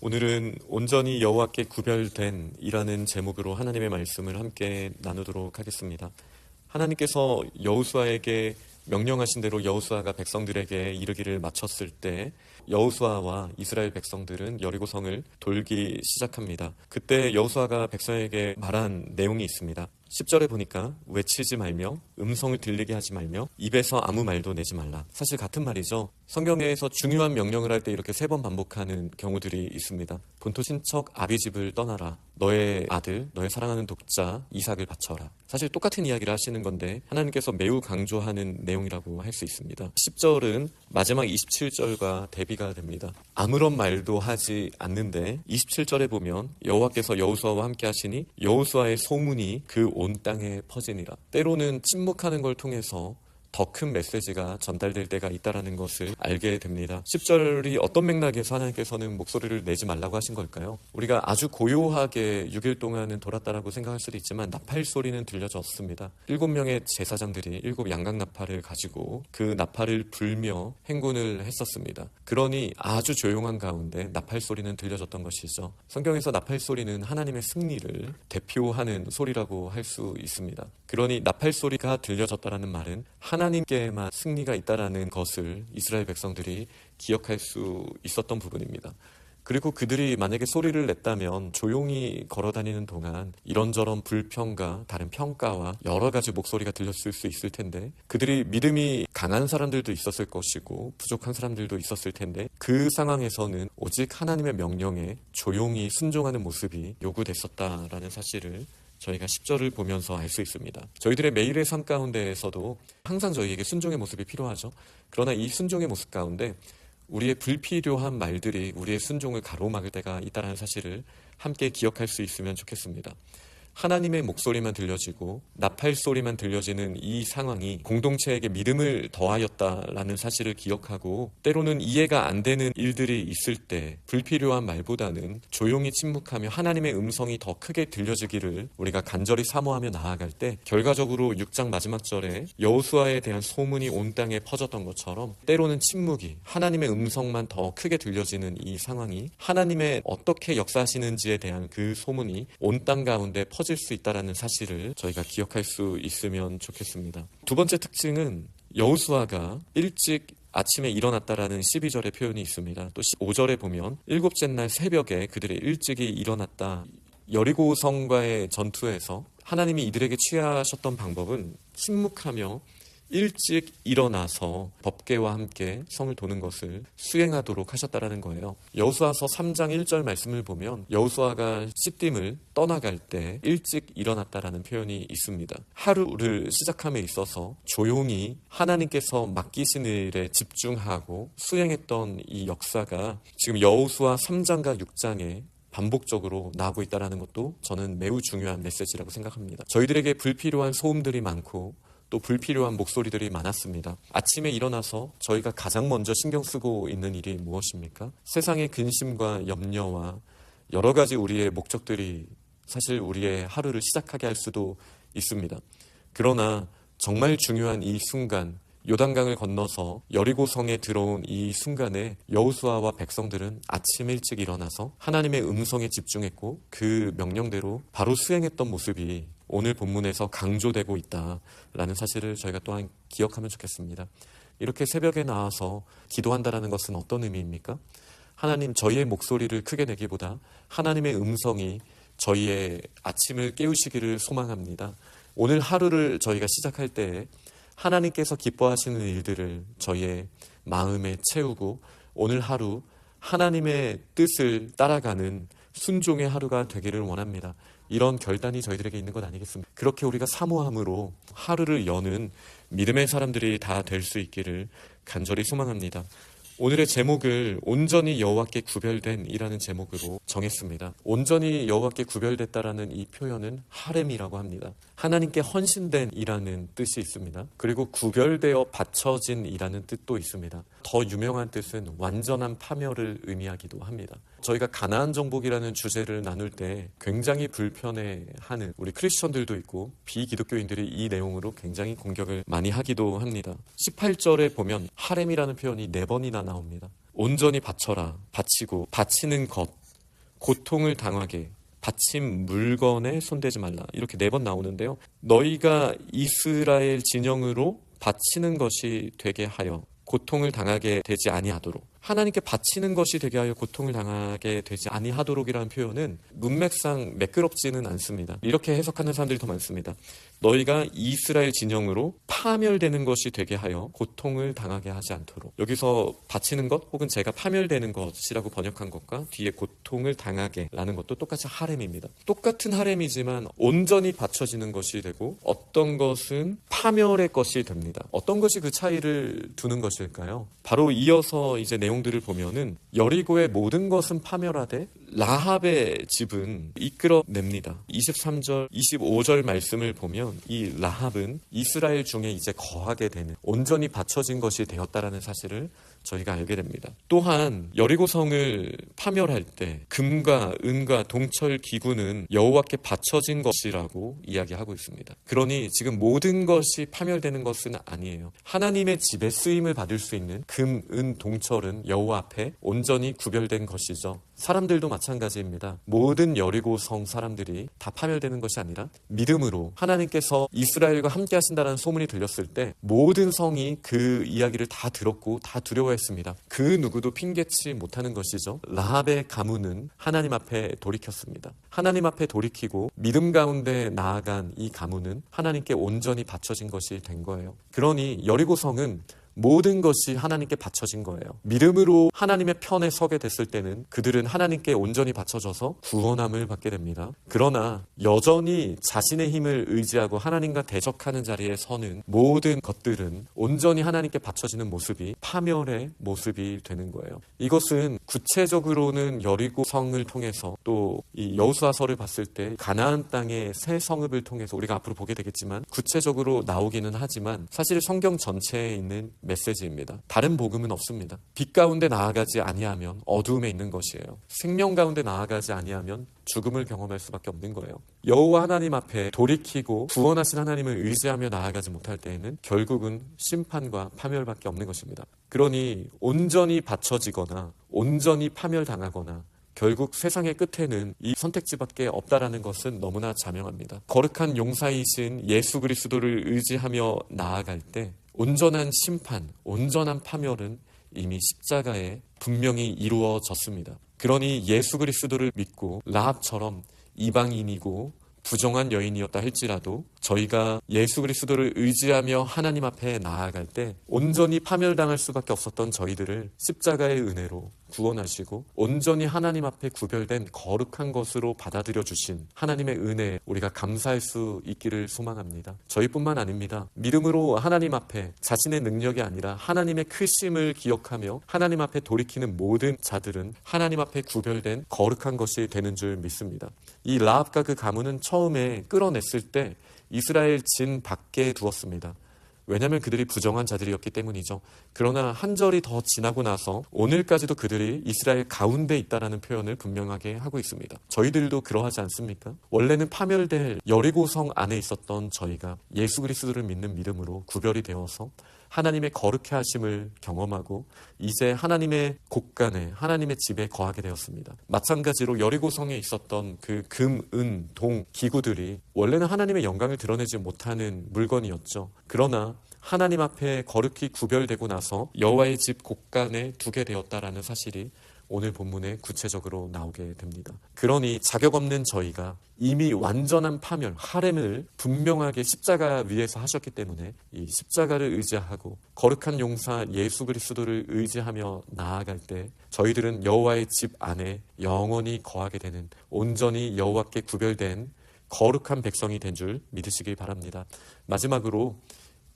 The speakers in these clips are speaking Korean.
오늘은 온전히 여호와께 구별된 이라는 제목으로 하나님의 말씀을 함께 나누도록 하겠습니다. 하나님께서 여호수아에게 명령하신 대로 여호수아가 백성들에게 이르기를 마쳤을 때 여호수아와 이스라엘 백성들은 여리고성을 돌기 시작합니다. 그때 여호수아가 백성에게 말한 내용이 있습니다. 10절에 보니까 외치지 말며 음성을 들리게 하지 말며 입에서 아무 말도 내지 말라. 사실 같은 말이죠. 성경에서 중요한 명령을 할 때 이렇게 3번 반복하는 경우들이 있습니다. 본토 친척 아비집을 떠나라. 너의 아들, 너의 사랑하는 독자 이삭을 바쳐라. 사실 똑같은 이야기를 하시는 건데 하나님께서 매우 강조하는 내용이라고 할 수 있습니다. 10절은 마지막 27절과 대비가 됩니다. 아무런 말도 하지 않는데 27절에 보면 여호와께서 여호수아와 함께 하시니 여호수아의 소문이 그 온 땅에 퍼지니라. 때로는 침묵하는 걸 통해서 더 큰 메시지가 전달될 때가 있다는 것을 알게 됩니다. 10절이 어떤 맥락에서 하나님께서는 목소리를 내지 말라고 하신 걸까요? 우리가 아주 고요하게 6일 동안은 돌았다라고 생각할 수도 있지만 나팔 소리는 들려졌습니다. 7명의 제사장들이 7 양각 나팔을 가지고 그 나팔을 불며 행군을 했었습니다. 그러니 아주 조용한 가운데 나팔 소리는 들려졌던 것이죠. 성경에서 나팔 소리는 하나님의 승리를 대표하는 소리라고 할 수 있습니다. 그러니 나팔 소리가 들려졌다라는 말은 하나님께만 승리가 있다라는 것을 이스라엘 백성들이 기억할 수 있었던 부분입니다. 그리고 그들이 만약에 소리를 냈다면 조용히 걸어다니는 동안 이런저런 불평과 다른 평가와 여러 가지 목소리가 들렸을 수 있을 텐데 그들이 믿음이 강한 사람들도 있었을 것이고 부족한 사람들도 있었을 텐데 그 상황에서는 오직 하나님의 명령에 조용히 순종하는 모습이 요구됐었다라는 사실을 저희가 10절을 보면서 알 수 있습니다. 저희들의 매일의 삶 가운데에서도 항상 저희에게 순종의 모습이 필요하죠. 그러나 이 순종의 모습 가운데 우리의 불필요한 말들이 우리의 순종을 가로막을 때가 있다는 사실을 함께 기억할 수 있으면 좋겠습니다. 하나님의 목소리만 들려지고 나팔 소리만 들려지는 이 상황이 공동체에게 믿음을 더하였다라는 사실을 기억하고 때로는 이해가 안 되는 일들이 있을 때 불필요한 말보다는 조용히 침묵하며 하나님의 음성이 더 크게 들려지기를 우리가 간절히 사모하며 나아갈 때 결과적으로 6장 마지막 절에 여호수아에 대한 소문이 온 땅에 퍼졌던 것처럼 때로는 침묵이 하나님의 음성만 더 크게 들려지는 이 상황이 하나님의 어떻게 역사하시는지에 대한 그 소문이 온 땅 가운데 퍼질 수 있다는 사실을 저희가 기억할 수 있으면 좋겠습니다. 두 번째 특징은 여호수아가 일찍 아침에 일어났다라는 12절의 표현이 있습니다. 또 15절에 보면 일곱째 날 새벽에 그들이 일찍이 일어났다. 여리고성과의 전투에서 하나님이 이들에게 취하셨던 방법은 침묵하며 일찍 일어나서 법궤와 함께 성을 도는 것을 수행하도록 하셨다라는 거예요. 여호수아서 3장 1절 말씀을 보면 여호수아가 시딤을 떠나갈 때 일찍 일어났다라는 표현이 있습니다. 하루를 시작함에 있어서 조용히 하나님께서 맡기신 일에 집중하고 수행했던 이 역사가 지금 여호수아 3장과 6장에 반복적으로 나오고 있다는 것도 저는 매우 중요한 메시지라고 생각합니다. 저희들에게 불필요한 소음들이 많고 또 불필요한 목소리들이 많았습니다. 아침에 일어나서 저희가 가장 먼저 신경 쓰고 있는 일이 무엇입니까? 세상의 근심과 염려와 여러 가지 우리의 목적들이 사실 우리의 하루를 시작하게 할 수도 있습니다. 그러나 정말 중요한 이 순간, 요단강을 건너서 여리고성에 들어온 이 순간에 여호수아와 백성들은 아침 일찍 일어나서 하나님의 음성에 집중했고 그 명령대로 바로 수행했던 모습이 오늘 본문에서 강조되고 있다라는 사실을 저희가 또한 기억하면 좋겠습니다. 이렇게 새벽에 나와서 기도한다는 것은 어떤 의미입니까? 하나님, 저희의 목소리를 크게 내기보다 하나님의 음성이 저희의 아침을 깨우시기를 소망합니다. 오늘 하루를 저희가 시작할 때 하나님께서 기뻐하시는 일들을 저희의 마음에 채우고 오늘 하루 하나님의 뜻을 따라가는 순종의 하루가 되기를 원합니다. 이런 결단이 저희들에게 있는 것 아니겠습니까? 그렇게 우리가 사모함으로 하루를 여는 믿음의 사람들이 다 될 수 있기를 간절히 소망합니다. 오늘의 제목을 온전히 여호와께 구별된 이라는 제목으로 정했습니다. 온전히 여호와께 구별됐다라는 이 표현은 하렘이라고 합니다. 하나님께 헌신된 이라는 뜻이 있습니다. 그리고 구별되어 바쳐진 이라는 뜻도 있습니다. 더 유명한 뜻은 완전한 파멸을 의미하기도 합니다. 저희가 가나안 정복이라는 주제를 나눌 때 굉장히 불편해하는 우리 크리스천들도 있고 비기독교인들이 이 내용으로 굉장히 공격을 많이 하기도 합니다. 18절에 보면 하렘이라는 표현이 4번이나 나옵니다. 온전히 바쳐라, 바치고 바치는 것, 고통을 당하게 바친 물건에 손대지 말라. 이렇게 4번 나오는데요. 너희가 이스라엘 진영으로 바치는 것이 되게 하여 고통을 당하게 되지 아니하도록, 하나님께 바치는 것이 되게 하여 고통을 당하게 되지 아니하도록이라는 표현은 문맥상 매끄럽지는 않습니다. 이렇게 해석하는 사람들이 더 많습니다. 너희가 이스라엘 진영으로 파멸되는 것이 되게 하여 고통을 당하게 하지 않도록. 여기서 바치는 것 혹은 제가 파멸되는 것이라고 번역한 것과 뒤에 고통을 당하게 라는 것도 똑같이 하렘입니다. 똑같은 하렘이지만 온전히 바쳐지는 것이 되고 어떤 것은 파멸의 것이 됩니다. 어떤 것이 그 차이를 두는 것일까요? 바로 이어서 이제 내용들을 보면은 여리고의 모든 것은 파멸하되 라합의 집은 이끌어냅니다. 23절, 25절 말씀을 보면 이 라합은 이스라엘 중에 이제 거하게 되는, 온전히 바쳐진 것이 되었다라는 사실을 저희가 알게 됩니다. 또한 여리고성을 파멸할 때 금과 은과 동철 기구는 여호와께 바쳐진 것이라고 이야기하고 있습니다. 그러니 지금 모든 것이 파멸되는 것은 아니에요. 하나님의 집에 쓰임을 받을 수 있는 금, 은, 동철은 여호와 앞에 온전히 구별된 것이죠. 사람들도 마찬가지입니다. 모든 여리고성 사람들이 다 파멸되는 것이 아니라 믿음으로 하나님께서 이스라엘과 함께 하신다는 소문이 들렸을 때 모든 성이 그 이야기를 다 들었고 다 두려워했습니다. 그 누구도 핑계치 못하는 것이죠. 라합의 가문은 하나님 앞에 돌이켰습니다. 하나님 앞에 돌이키고 믿음 가운데 나아간 이 가문은 하나님께 온전히 바쳐진 것이 된 거예요. 그러니 여리고성은 모든 것이 하나님께 바쳐진 거예요. 믿음으로 하나님의 편에 서게 됐을 때는 그들은 하나님께 온전히 바쳐져서 구원함을 받게 됩니다. 그러나 여전히 자신의 힘을 의지하고 하나님과 대적하는 자리에 서는 모든 것들은 온전히 하나님께 바쳐지는 모습이 파멸의 모습이 되는 거예요. 이것은 구체적으로는 여리고성을 통해서 또 이 여호수아서를 봤을 때 가나안 땅의 새 성읍을 통해서 우리가 앞으로 보게 되겠지만 구체적으로 나오기는 하지만 사실 성경 전체에 있는 메시지입니다. 다른 복음은 없습니다. 빛 가운데 나아가지 아니하면 어두움에 있는 것이에요. 생명 가운데 나아가지 아니하면 죽음을 경험할 수밖에 없는 거예요. 여호와 하나님 앞에 돌이키고 구원하신 하나님을 의지하며 나아가지 못할 때에는 결국은 심판과 파멸밖에 없는 것입니다. 그러니 온전히 바쳐지거나 온전히 파멸당하거나 결국 세상의 끝에는 이 선택지밖에 없다라는 것은 너무나 자명합니다. 거룩한 용사이신 예수 그리스도를 의지하며 나아갈 때 온전한 심판, 온전한 파멸은 이미 십자가에 분명히 이루어졌습니다. 그러니 예수 그리스도를 믿고 라합처럼 이방인이고 부정한 여인이었다 할지라도 저희가 예수 그리스도를 의지하며 하나님 앞에 나아갈 때 온전히 파멸당할 수밖에 없었던 저희들을 십자가의 은혜로 구원하시고 온전히 하나님 앞에 구별된 거룩한 것으로 받아들여 주신 하나님의 은혜에 우리가 감사할 수 있기를 소망합니다. 저희뿐만 아닙니다. 믿음으로 하나님 앞에 자신의 능력이 아니라 하나님의 크심을 기억하며 하나님 앞에 돌이키는 모든 자들은 하나님 앞에 구별된 거룩한 것이 되는 줄 믿습니다. 이 라합과 그 가문은 처음에 끌어냈을 때 이스라엘 진 밖에 두었습니다. 왜냐하면 그들이 부정한 자들이었기 때문이죠. 그러나 한 절이 더 지나고 나서 오늘까지도 그들이 이스라엘 가운데 있다라는 표현을 분명하게 하고 있습니다. 저희들도 그러하지 않습니까? 원래는 파멸될 여리고성 안에 있었던 저희가 예수 그리스도를 믿는 믿음으로 구별이 되어서 하나님의 거룩해 하심을 경험하고 이제 하나님의 곳간에 하나님의 집에 거하게 되었습니다. 마찬가지로 여리고성에 있었던 그 금, 은, 동 기구들이 원래는 하나님의 영광을 드러내지 못하는 물건이었죠. 그러나 하나님 앞에 거룩히 구별되고 나서 여호와의 집 곳간에 두게 되었다라는 사실이 오늘 본문에 구체적으로 나오게 됩니다. 그러니 자격 없는 저희가 이미 완전한 파멸, 하렘을 분명하게 십자가 위에서 하셨기 때문에 이 십자가를 의지하고 거룩한 용사 예수 그리스도를 의지하며 나아갈 때 저희들은 여호와의 집 안에 영원히 거하게 되는 온전히 여호와께 구별된 거룩한 백성이 된 줄 믿으시길 바랍니다. 마지막으로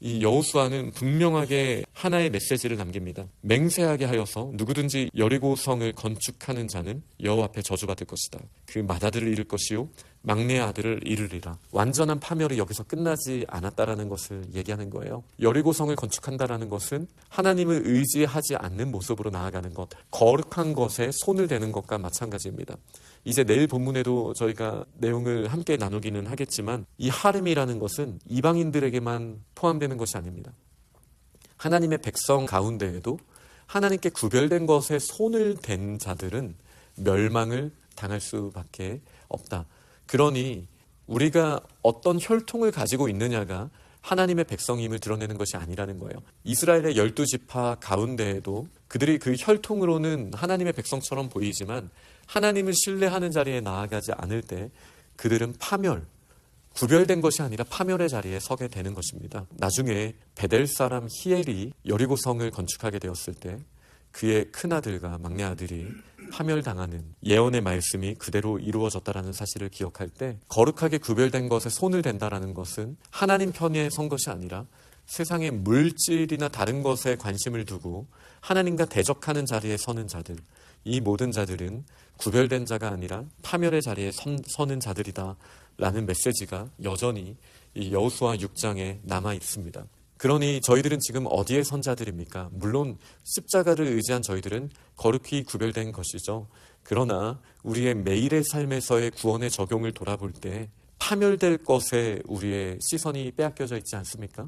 이 여호수아는 분명하게 하나의 메시지를 남깁니다. 맹세하게 하여서 누구든지 여리고성을 건축하는 자는 여호와 앞에 저주받을 것이다. 그 맏아들을 잃을 것이요 막내 아들을 잃으리라. 완전한 파멸이 여기서 끝나지 않았다라는 것을 얘기하는 거예요. 여리고성을 건축한다라는 것은 하나님을 의지하지 않는 모습으로 나아가는 것, 거룩한 것에 손을 대는 것과 마찬가지입니다. 이제 내일 본문에도 저희가 내용을 함께 나누기는 하겠지만 이 하렘이라는 것은 이방인들에게만 포함되는 것이 아닙니다. 하나님의 백성 가운데에도 하나님께 구별된 것에 손을 댄 자들은 멸망을 당할 수밖에 없다. 그러니 우리가 어떤 혈통을 가지고 있느냐가 하나님의 백성임을 드러내는 것이 아니라는 거예요. 이스라엘의 12지파 가운데에도 그들이 그 혈통으로는 하나님의 백성처럼 보이지만 하나님을 신뢰하는 자리에 나아가지 않을 때 그들은 파멸, 구별된 것이 아니라 파멸의 자리에 서게 되는 것입니다. 나중에 베델 사람 히엘이 여리고성을 건축하게 되었을 때 그의 큰아들과 막내아들이 파멸당하는 예언의 말씀이 그대로 이루어졌다라는 사실을 기억할 때 거룩하게 구별된 것에 손을 댄다라는 것은 하나님 편에 선 것이 아니라 세상의 물질이나 다른 것에 관심을 두고 하나님과 대적하는 자리에 서는 자들, 이 모든 자들은 구별된 자가 아니라 파멸의 자리에 서는 자들이다 라는 메시지가 여전히 이 여호수아 6장에 남아 있습니다. 그러니 저희들은 지금 어디에 선 자들입니까? 물론 십자가를 의지한 저희들은 거룩히 구별된 것이죠. 그러나 우리의 매일의 삶에서의 구원의 적용을 돌아볼 때 파멸될 것에 우리의 시선이 빼앗겨져 있지 않습니까?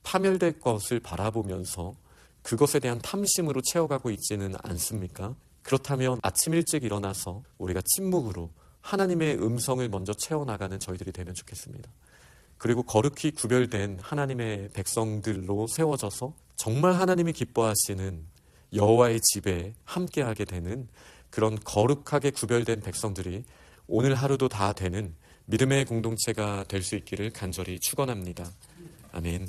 파멸될 것을 바라보면서 그것에 대한 탐심으로 채워가고 있지는 않습니까? 그렇다면 아침 일찍 일어나서 우리가 침묵으로 하나님의 음성을 먼저 채워나가는 저희들이 되면 좋겠습니다. 그리고 거룩히 구별된 하나님의 백성들로 세워져서 정말 하나님이 기뻐하시는 여호와의 집에 함께하게 되는 그런 거룩하게 구별된 백성들이 오늘 하루도 다 되는 믿음의 공동체가 될 수 있기를 간절히 축원합니다. 아멘.